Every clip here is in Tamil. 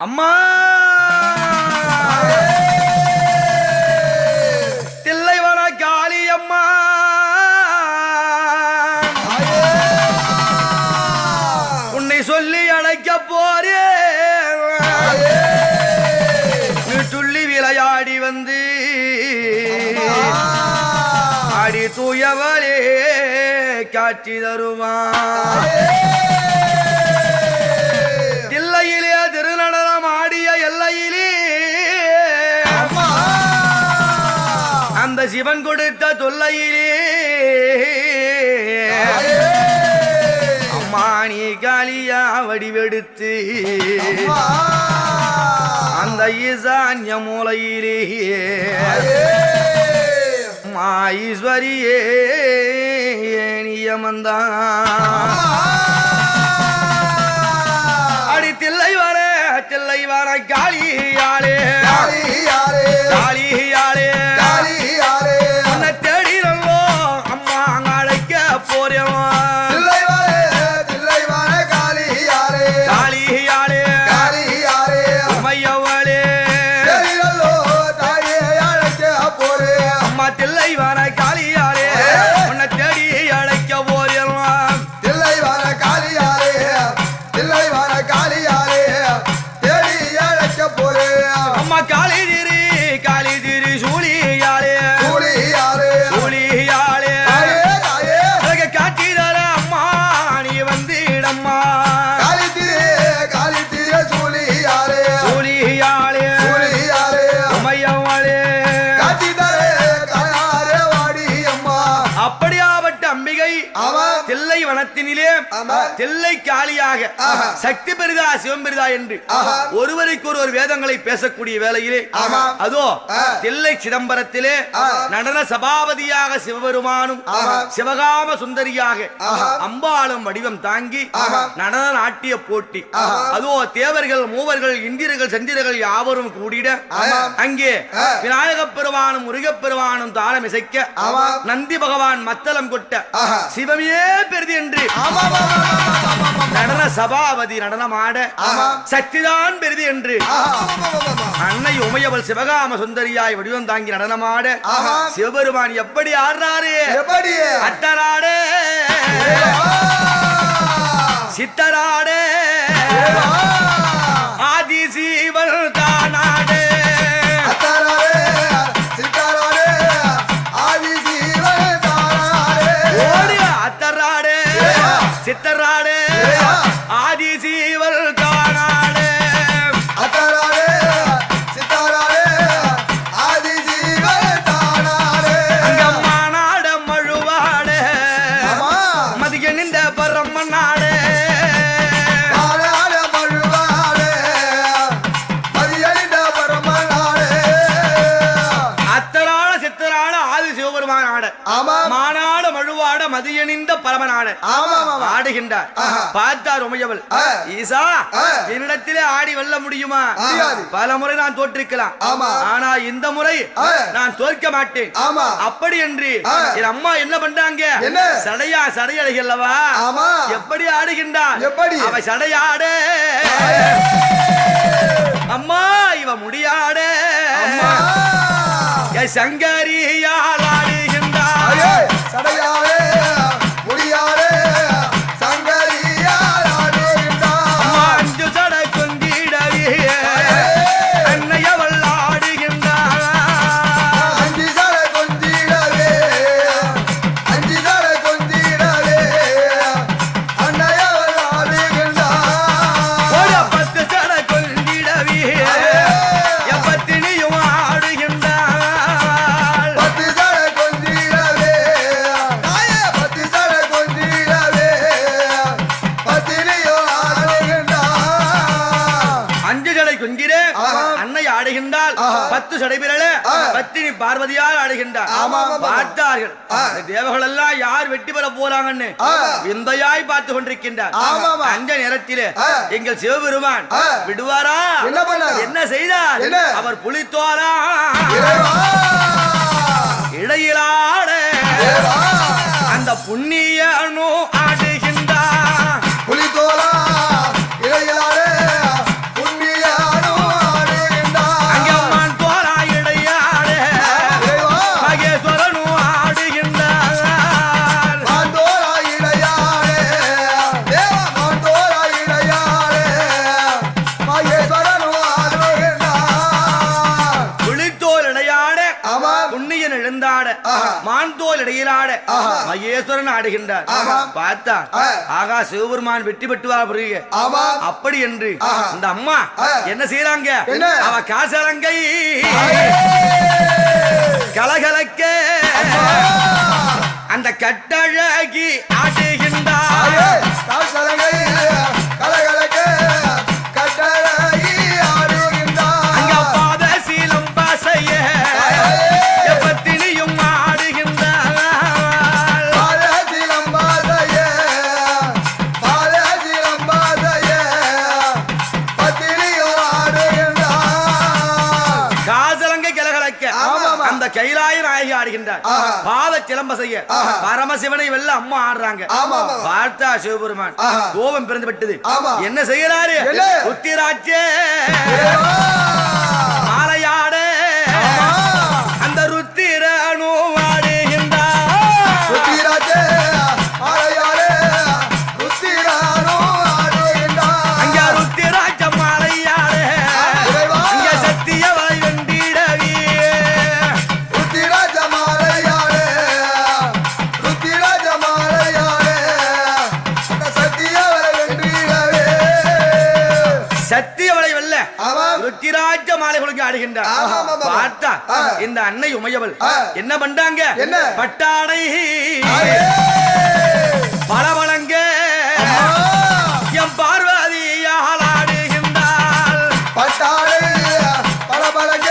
அம்மா தில்லைவன காளி அம்மா உன்னை சொல்லி அழைக்க போறேன். நீ துள்ளி விளையாடி வந்து ஆடி தூயவரே காட்சி தருமா. தில்லையிலே திருநடனம் ஆடிய எல்லையிலே அந்த சிவன் கொடுத்த தொல்லையிலே அம்மா நீ காளியா வடிவெடுத்து அந்த ஈசான்ய மூலையிலே ஈஸ்வரியே நியமந்தான் அடி தில்லை வர காளியாளே காளியாளே உன்னை தேடி நல்லோ அம்மா அழைக்க போறேன். காளியாளே உமையவளே அம்மா தில்லை வர காளியாளே உன்னை தேடி அழைக்க போறேன். தில்லை வர காளியாளே தேடி அழைக்க போறேன். அம்மா காளி திரி சூழியாளே காட்சி தர அம்மா நீ வந்திடம்மா. காளி திரி சூழியாளே உமையவளே காட்சி தர வாடி அம்மா. அப்படியாப்பட்ட அம்பிகை தில்லை வனத்தினிலே தில்லை காளியாக சக்தி பெரிதா சிவம் பெரிதா என்று ஒருவருக்கு ஒருவர் வேதங்களை பேசக்கூடிய வேளையிலே அதோ தில்லை சிதம்பரத்திலே நடன சபாபதியாக சிவபெருமானும் சிவகாம சுந்தரியாக அம்பாளும் வடிவம் தாங்கி நடன நாட்டிய போட்டி அதோ தேவர்கள் மூவர்கள் இந்திரர்கள் சந்திரர்கள் யாவரும் கூடிட அங்கே விநாயக பெருமானும் முருகப் பெருமானும் தாளம் இசைக்க நந்தி பகவான் மத்தளம் கொட்ட சிவமே பெரிது என்று நடன சபாபதி நடனமாட சக்திதான் பெரிது என்று அன்னை உமையவள் சிவகாம சுந்தரியாய் வடிவம் தாங்கி நடனமாட சிவபெருமான் எப்படி ஆடுறாரு அட்டராடு சித்தராடு ஆதி சீவன் தானாடு அத்தராடு சித்தராடு ஆதி சீவல் தானாடு மாநாட மழுவாடு மதிய நின்ற பரமநாடு அத்தராட சித்தராட ஆதி சிவபெருமானாடு மாநாடு மழுவாட மதியணிந்த பரமநாடு ஆடுகின்றார். பார்த்தார் உமையவள் ஈசா என்னிடத்திலே ஆடி வெல்ல முடியுமா? பல முறை நான் தோற்றிருக்கலாம், ஆனா இந்த முறை நான் தோற்க மாட்டேன். அப்படி என்று என் அம்மா என்ன பண்றாங்க? சடையழகல்லவா எப்படி ஆடுகின்றார்? அவ சடையாடு அம்மா இவ முடியாடு சங்கரியால் ஆடுகின்றார். சடையாடு முடியாடு சங்கரியால் ஆடுகின்றார். அஞ்சு சடை கொண்டிடவே அன்னையவள் ஆடுகின்றார். அஞ்சு சடை கொண்டிடவே அன்னையவள் ஆடுகின்றார். 10 சடை கொண்டிடவே எப்பத்தினியும் ஆடுகின்றார். 10 சடை கொண்டிடவே அன்னை ஆடுகின்றால் 10 சடைபிரல பத்தினி பார்வதியால் ஆடுகின்றார். பார்த்தார்கள் தேவர்கள் எல்லாம் யார் வெற்றி பெற போறாங்கன்னு விந்தையாய் பார்த்து கொண்டிருக்கின்றார். அந்த நேரத்திலே எங்கள் சிவபெருமான் விடுவாரா? என்ன செய்தார்? அவர் புலித்தோலா இடையிலாட அந்த புண்ணியனோ ஆடுகின்றார். புலித்தோலா இடையிலாட புண்ணியனோ பந்தாட மான்தோல் இடையிலாட மகேஸ்வரன் ஆடுகின்றார். பார்த்தா ஆகா சிவபெருமான் வெற்றி பெற்றுவார். அப்படி என்று இந்த அம்மா என்ன செய்யறாங்க? அவ காசரங்கை கலகலக்க அந்த கட்டழகி ஆடுகின்றார். அங்க பாத சீலம் பாசைய எப்பத்தினியும் ஆடுகின்றார். காசலங்கை கலகலக்க அந்த கைலாய நாயகி ஆடுகின்றார். பாத சிலம்ப செய்ய பரமசிவனை வெல்ல அம்மா ஆடுறாங்க. பார்த்தா சிவபெருமான் கோபம் பிறந்து விட்டது. என்ன செய்யறாரு? உத்திராட்ச மாலையாட அந்த ருத்திரனு ஆடுகின்றார். அங்க ருத்திராட்ச மாலையாட அங்க சத்திய வலை வெண்டிடவி சத்திய வலை வெல்ல ருத்திராட்ச மாலை கொடுக்க ஆடுகின்றார். பார்த்தா இந்த அன்னை உமையவள் என்ன பண்றாங்க? பட்டாடை பலவளங்க எம் பார்வதியால் ஆடுகின்றார். அவ சித்தாட பலவளங்க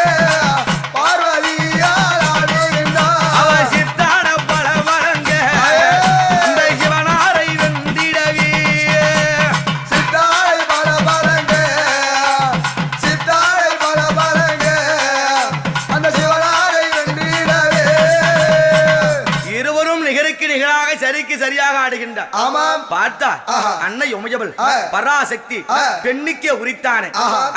அந்த சிவனாரை வெந்திடவி இருவரும் நிகருக்கு நிகராக சரிக்கு சரியாக ஆடுகின்றார். பார்த்தா அன்னை உமையவள் பராசக்தி பெண்ணுக்கே உரித்தானே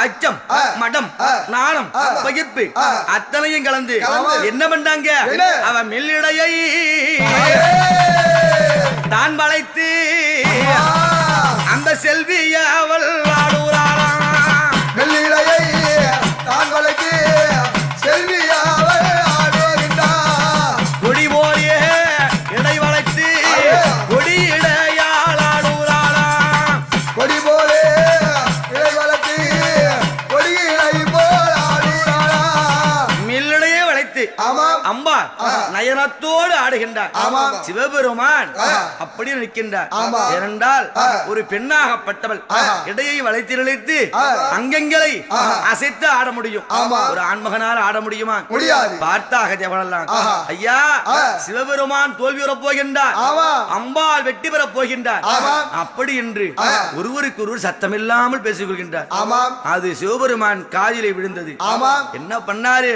அச்சம் மடம் நாணம் பகிர்ப்பு அத்தனையும் கலந்து என்ன பண்ணாங்க? அவ மெல்லிடையை தான் வளைத்து அந்த செல்விய அவள் ஆடுறாளாம். கொடி போலியே இடை வளைத்து கொடி இடையாள் ஆடுறாளாம். கொடி போலே இலை வளர்த்தி கொடியினை போல் ஆடுறாளா. மில்லிடையே வளைத்து அம்பா நயனத்தோடு ஆடுகின்றார். சிவபெருமான் அப்படி நிற்கின்றார். ஏனென்றால் ஒரு பெண்ணாகப்பட்டவள் இடையை வளைத்து நிலைத்து அங்கங்களை அசைத்து ஆட முடியும். ஒரு ஆண்மகனால் ஆட முடியுமா? முடியாது. பார்த்தாக தேவனெல்லாம் ஐயா சிவபெருமான் தோல்வி பெறப் போகின்றார், அம்பாள் வெற்றி பெறப் போகின்றார். அப்படி என்று ஒருவருக்கு ஒருவர் சத்தமில்லாமல் பேசிக் கொள்கின்றார். அது சிவபெருமான் காதிலே விழுந்தது. என்ன பண்ணாரு?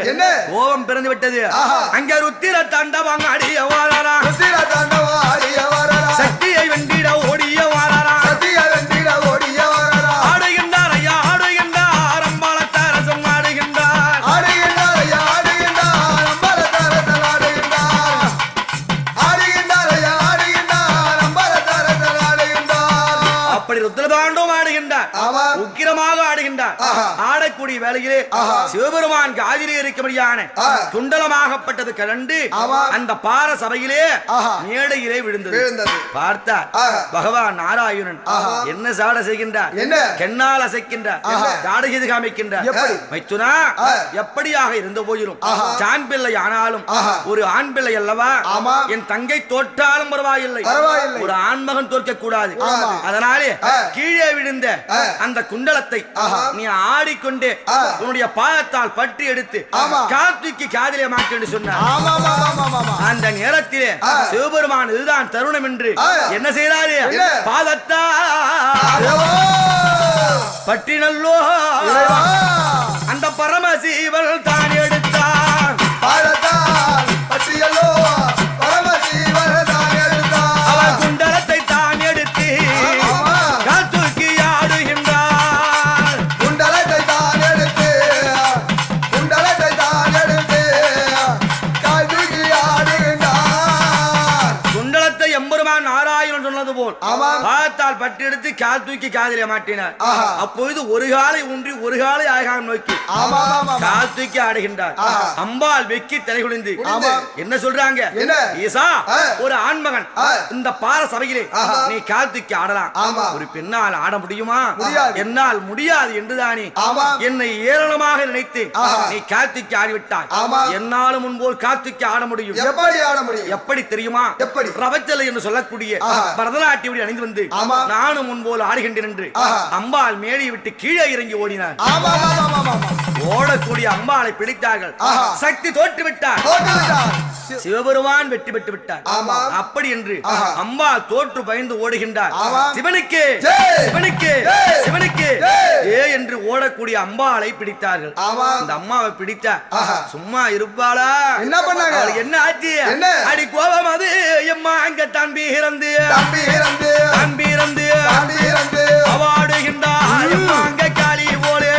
கோபம் பிறந்து விட்டது. அங்க ருத்திர தாண்டவம் ஆடிய வாரா, சக்தியை வென்றிட ஓடிய வாரா, ஆடுகின்றார் ஐயா ஆடுகின்றார், அம்பாளத்தாரசம் ஆடுகின்றார். அப்படி ருத்ரதாண்டவம் ஆடுகின்றார், உக்கிரமாக ஆடுகின்றார். ஆடக்கூடிய வேளையிலே சிவபெருமான் காதிலே இருக்கும்படியான துண்டலமாகப்பட்டது கலண்டு அந்த பார சபையிலே மேடையிலே விழுந்தது. பார்த்தார் பகவான் நாராயணன் என்ன சாட செய்கின்றார்? கென்னால் அசைக்கின்றார், ஜாடகீது காமிக்கின்றார். மைத்துனா எப்படியாக இருந்த போதிலும் ஆண் பிள்ளை ஆனாலும் ஒரு ஆண் பிள்ளை அல்லவா, என் தங்கை தோற்றாலும் பரவாயில்லை, ஒரு ஆண்மகன் தோற்க கூடாது. அதனாலே கீழே விழுந்த அந்த குண்டலத்தை நீ ஆடிக்கொண்டே உன்னுடைய பாதத்தால் பற்றி எடுத்து கார்த்திக்கு காதிலே மாற்று என்று சொன்னார். அந்த நேரத்திலே சிவபெருமான் இதுதான் தருணம் என்று என்ன செய்தாரு? பாதத்தால் பற்றி நல்லோ அந்த பரமசிவன் தான் எடுத்தார். அவர் குண்டலத்தை தான் எடுத்து காத்துக்கு ஆடுகின்றார். குண்டலத்தை எம்பெருமான் நாராயணன் சொன்னது போல் பாதத்தால் பற்றி எடுத்து கால் தூக்கி காதிலே மாட்டினார். அப்பொழுது ஒரு காலை ஊன்றி ஒரு காலை ஆகாரம் நோக்கி ஆமா ஆமா கால் தூக்கி ஆடுகின்றார். அம்பாள் வெக்கி தலை குனிந்து என்ன சொல்றாங்க? என்ன? ஈசா, ஒரு ஆண்மகன் இந்த பார சபையிலே நீ கால் தூக்கி ஆடலாம், ஒரு பெண்ணால் ஆட முடியுமா? என்னால் முடியாது என்றுதானே என்னை ஏளனமாக நினைத்து நீ கால் தூக்கி ஆடிவிட்டாய். என்னாலும் முன்போல் கால் தூக்கி ஆட முடியும். எப்படி ஆட முடியும்? எப்படி தெரியுமா? எப்படி? பிரபஞ்சலை என்று சொல்லக்கூடிய பரதநாட்டியம் அணிந்து வந்து நானும் முன்போல் ஆடுகின்றேன் என்று அம்பாள் மேடையை விட்டு கீழே இறங்கி ஓடினார். ஓடக்கூடிய அம்பாளை பிடித்தார்கள். சக்தி தோற்று விட்டார். சிவபெருமான் வெற்றி பெற்று விட்டார். அப்படி என்று அம்பாள் தோற்று பயந்து ஓடுகின்றார். சிவனுக்கு சிவனுக்கு சிவனுக்கு ஏ என்று ஓடக்கூடிய அம்பாளை பிடித்தார்கள். இந்த அம்மாவை பிடித்தா சும்மா இருப்பாளா? என்ன பண்ணாங்க? என்ன ஆச்சு? அடி கோபம் அது எம்மா அங்க தம்பி இறந்து அவாடுகின்றார். எம்மா அங்க காளி போலே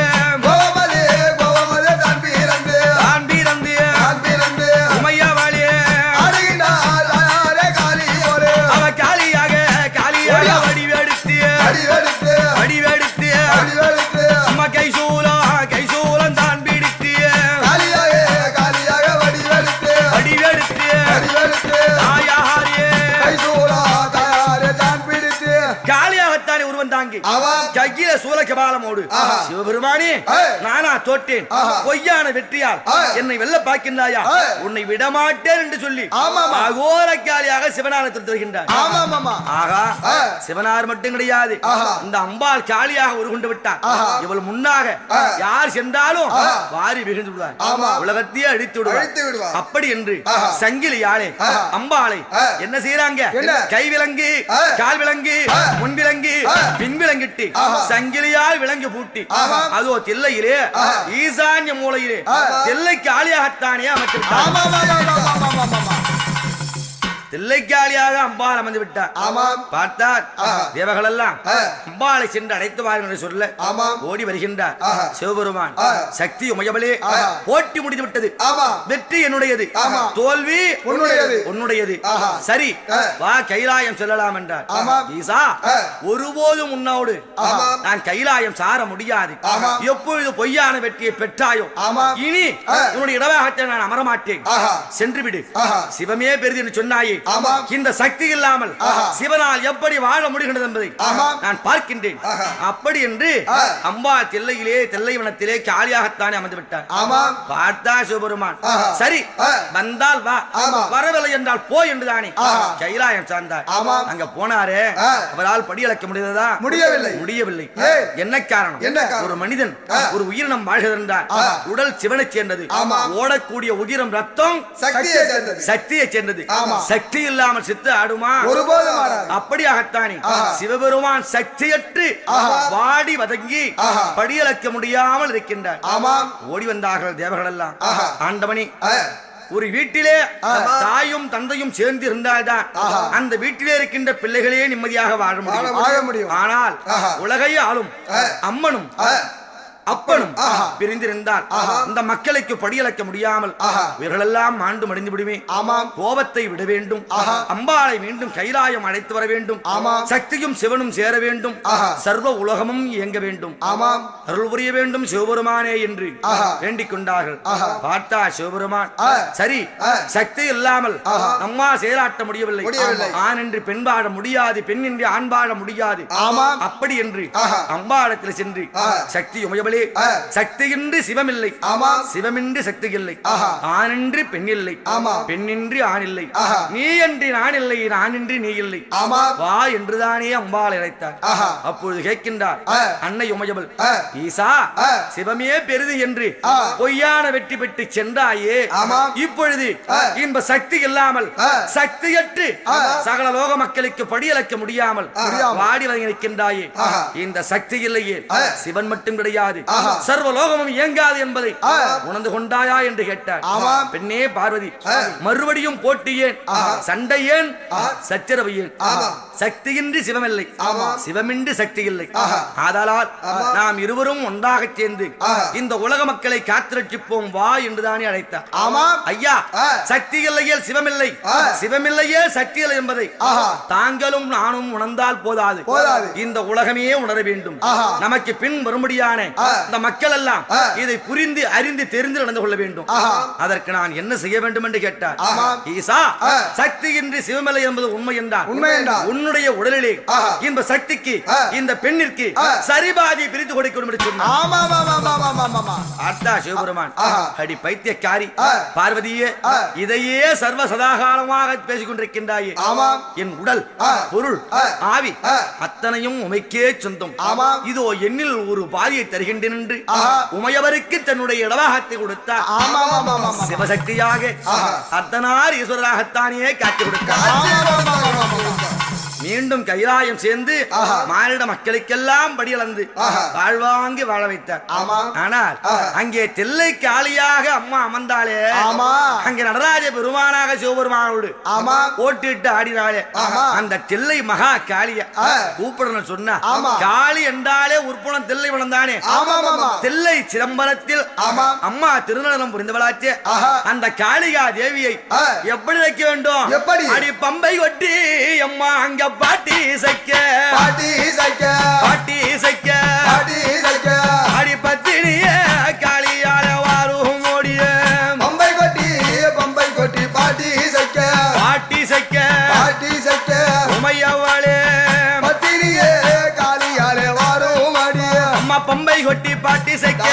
கையில சூலகபாலமோடு சிவபெருமானே நானா தோற்றேன், பொய்யான வெற்றியால் என்னை வெல்ல பார்க்கின்றாயா? உன்னை விடமாட்டேன் என்று சொல்லி அகோரக்காலியாக சிவனாரத்தில் தருகின்றார். ஆகா, சிவனார் மட்டும் கிடையாது, இந்த அம்பாள் காளியாக உருகொண்டு விட்டார். இவள் முன்னாக யார் சென்றாலும் வாரி விழுந்து விடுவார், உலகத்தையே அழித்து விடுவார். அப்படி என்று சங்கிலியாலே அம்பாளை என்ன செய்யறாங்க? கை விலங்கு, கால் விலங்கு, முன் விலங்கு, பின் விலங்கிட்டு சங்கிலியால் விலங்கு பூட்டி அதோ தில்லையிலே ஈசான்ய மூலையிலே தில்லைக்கு ஆளியாகத்தானே அமைத்திருக்கிறார். தில்லைக்காளியாக அம்பாள் அமர்ந்து விட்டார். பார்த்தார் தேவர்கள் எல்லாம் அம்பாளை சென்று அழைத்து வாருங்கள் சொல்ல ஓடி வருகின்றார். சிவபெருமான் சக்தி உமையவளே, போட்டி முடிந்து விட்டது, வெற்றி என்னுடையது, தோல்வி உன்னுடையது. சரி வா கைலாயம் செல்லலாம் என்றார். ஈசா, ஒருபோதும் உன்னோடு நான் கைலாயம் சார முடியாது. எப்பொழுது பொய்யான வெற்றியை பெற்றாயோ இனி உன்னுடைய இடவாகத்தை நான் அமரமாட்டேன், சென்று விடு. சிவமே பெரிது என்று சொன்னாயே, இந்த சக்தி இல்லாமல் சிவனால் எப்படி வாழ முடிகிறது என்பதை நான் பார்க்கின்றேன். அப்படி என்று அம்பாள் தில்லையிலே தில்லைவனத்திலே காளியாகத்தானே அமர்ந்து விட்டார். பார்த்தா சிவபெருமான் சரி வந்தால் வா, வரவில்லை என்றால் போ என்றுதானே கைலாயம் சார்ந்தார். அங்க போனாரே, அவரால் படியளக்க முடிந்ததா? முடியவில்லை. என்ன காரணம்? ஒரு மனிதன் ஒரு உயிரினம் வாழ்கிறார், உடல் சிவனை சேர்ந்தது, ஓடக்கூடிய உயிரம் ரத்தம் சக்தியை சேர்ந்தது. சக்தி இல்லாமல் சித்து ஆடுமா? அப்படியாகத்தானே சிவபெருமான் சக்தியற்று வாடி வதங்கி படியளக்க முடியாமல் இருக்கின்றார். ஓடி வந்தார்கள் தேவர்கள் எல்லாம். ஆண்டவனே, ஒரு வீட்டிலே தாயும் தந்தையும் சேர்ந்து இருந்தால்தான் அந்த வீட்டிலே இருக்கின்ற பிள்ளைகளே நிம்மதியாக வாழ முடியும். ஆனால் உலகை ஆளும் அம்மனும் அப்பனும் பிரிந்திருந்தால் இந்த மக்களுக்கு படியளக்க முடியாமல் இவர்களெல்லாம் மாண்டு மடிந்து விடுமே. கோபத்தை விட வேண்டும், அம்பாளை மீண்டும் கைலாயம் அழைத்து வர வேண்டும், சக்தியும் சிவனும் சேர வேண்டும், சர்வ உலகமும் இயங்க வேண்டும், அருள் புரிய வேண்டும் சிவபெருமானே என்று வேண்டிக் கொண்டார்கள். பார்த்தா சிவபெருமான் சரி சக்தி இல்லாமல் நம்மா செயலாட்ட முடியவில்லை, ஆண் என்று பெண் பாட முடியாது, பெண் என்று ஆண் பாட முடியாது. அப்படி என்று அம்பாளத்தில் சென்று சக்தி உமையவளே, சக்தியின்றி சிவமில்லை, சிவமின்றி சக்தி இல்லை, ஆணின்றி பெண் இல்லை, பெண்ணின்றி ஆண் இல்லை, நீ என்று நான் இல்லை, நான் இன்றி நீ இல்லை, வா என்றுதானே அம்பாள் அழைத்தார். அப்பொழுது கேட்கின்றார் அன்னை உமையவள், ஈசா சிவமே பெரிது என்று பொய்யான வெற்றி பெற்று சென்றாயே, இப்பொழுது இந்த சக்தி இல்லாமல் சக்தியற்று சகல லோக மக்களுக்கு படியளக்க முடியாமல் வாடி வருகின்றாயே, இந்த சக்தி இல்லையே, சிவன் மட்டும் கிடையாது, சர்வ லோகமும் இயங்காது என்பதை உணர்ந்து கொண்டாயா என்று கேட்டார். பெண்ணே பார்வதி, மறுபடியும் போட்டி ஏன், சண்டை ஏன், சச்சரவு ஏன்? சக்தியின்றி சிவமில்லை ஆமா. சிவமின்றி சக்தி இல்லை ஆஹா. ஆதலால் ஆமா. நாம் இருவரும் ஒன்றாக சேர்ந்து ஆஹா. இந்த உலக மக்களை காத்திரட்சிப்போம் வா என்றுதானே அழைத்தார் ஆமாம். ஐயா ஆ. சக்தி இல்லையே சிவமில்லை ஆ. சிவமில்லையே சக்தி இல்லை என்பதை ஆஹா. தாங்களும் நானும் உணர்ந்தால் போதாது போதாது. இந்த உலகமே உணர வேண்டும் ஆஹா. நமக்கு பின் வரும்படியான ஆ. இந்த மக்கள் எல்லாம் ஆ. இதை புரிந்து அறிந்து தெரிந்து நடந்து கொள்ள வேண்டும் ஆஹா. அதற்கு நான் என்ன செய்ய வேண்டும் என்று கேட்டார் ஆமாம். ஈசா ஆ. சக்தியின்றி சிவமில்லை என்பது உண்மை என்றார் உண்மை என்றார். உன்னுடைய உடலிலே ஆஹா. இந்த சக்திக்கு ஆ. இந்த பெண்ணிற்கு ஆ. சரிபாதி பிரித்து கொடுக்கணும் என்று சொன்னார் ஆமா. ஆத்தா சிவபெருமான் ஆஹா. அடி பைத்தியக்காரி ஆ. பார்வதியே ஆ. இதையே சர்வ சதாகாலமாக பேசிக் கொண்டிருக்கின்றாயே ஆமாம். என் உடல் ஆ. பொருள் ஆ. ஆவி ஆ. அத்தனையும் உமைக்கே சொந்தம் ஆமாம். இதோ என்னில் ஒரு பாதியை தருகின்றேன் என்று ஆஹா. உமையவருக்கு தன்னுடைய இடவாகத்தை கொடுத்தார் ஆமா. சிவசக்தியாக ஆஹா. அர்த்தனார் ஈஸ்வரராகத்தானே காட்சி கொடுத்தார் மீண்டும் கைலாயம் சேர்ந்து ஆஹா. மானிட மக்களுக்கெல்லாம் படியளந்து ஆஹா. வாழ்வாங்கி வாழ வைத்தார் ஆமா. ஆனால் ஆஹா. அங்கே தில்லை காளியாக அம்மா அமர்ந்தாலே ஆமா. அங்கே நடராஜ பெருமானாக சிவபெருமானோடு ஆமா. போட்டிட்டு ஆடினாலே ஆமா. அந்த தில்லை மகா காளிய ஆ. கூப்பிடணும் சொன்னா ஆமா. காளி என்றாலே உற்புணம் தில்லை வளர்ந்தானே ஆமா. தில்லை சிதம்பரத்தில் ஆமா. அம்மா திருநடனம் புரிந்தவளாச்சே ஆஹா. அந்த காளிகா தேவியை ஆ. எப்படி வைக்க வேண்டும் எப்படி? அடி பம்பை ஒட்டி அம்மா அங்க பாட்டி இசைக்க பாட்டி இசைக்க அடி பத்தினிய காளியால வாரும் ஓடிய பம்பை கொட்டி பாட்டி இசைக்க உமையவளே பத்திரியே காளியாலே வாரும் அடிய அம்மா பம்பை கொட்டி பாட்டி இசைக்க